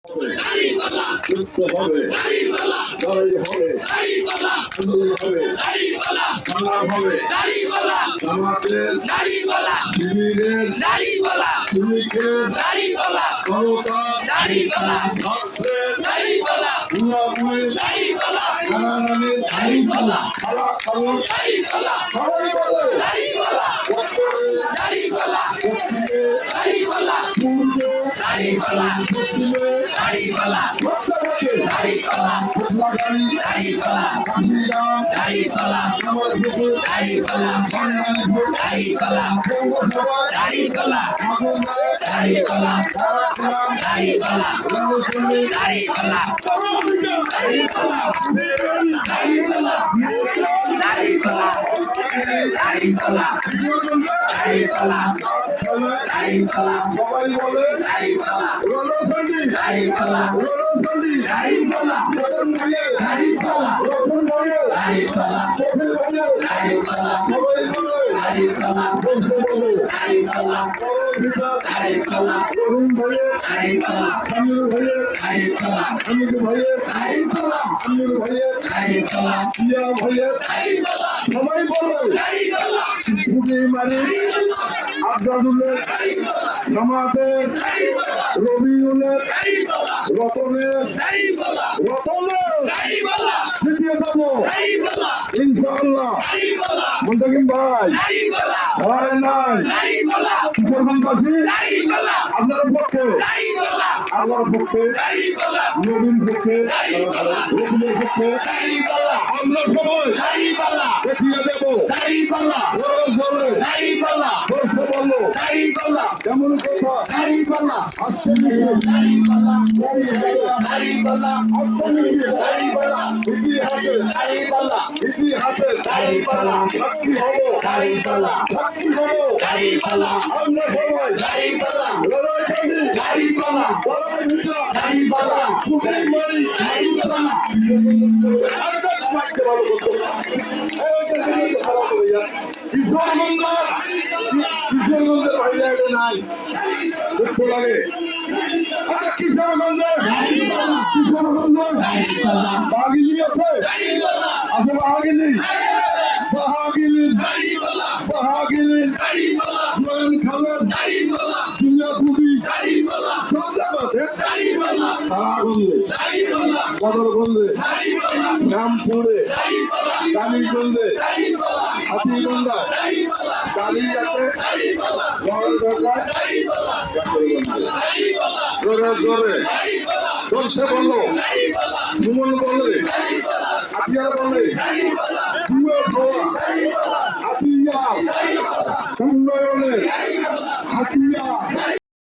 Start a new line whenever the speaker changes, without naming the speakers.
যুক্ত হবে, লড়াই হবে, আন্দোলন হবে, বাংলা হবে, জামাতের, শিবিরের, শ্রমিকের, জনতার, ছাত্রের, গুণাগুণের, নানানানির, সারা কারণ, সবাই বলে, দক্ষিণে, পূর্বে, পশ্চিমে, সবাই বলে সবাই বলে আব্দুলের, জামাতের, রবিউলের, রতনের, জিতিয়ে যাবো ইনশাআল্লাহ। মুন্তাকিম ভাই হয় নাই কিশোরগঞ্জবাসী আপনার পক্ষে, আল্লাহর পক্ষে, নবীর পক্ষে, রসুলের পক্ষে আমরা সবাই দেখিয়ে দেবো কেমন কথা ইতিহাসে সাক্ষী হব, আমরা কিশোরগঞ্জের বাইরে নাই দুঃখ লাগে। কিশোরগঞ্জে বাগিলি আছে, বাহাগিলি জয়েন খালেদ, দুনিয়াপুরি, সব জায়গাতে তারাগঞ্জে, বদরগঞ্জে, রামপুরে, কালীগঞ্জে, হাতিগঞ্জায়, কালিয়াতে, জোরে জোরে করছে বলো, সুমন বলে, হাতিয়ার বলে, হাতিয়া উন্নয়নের হাতিয়া।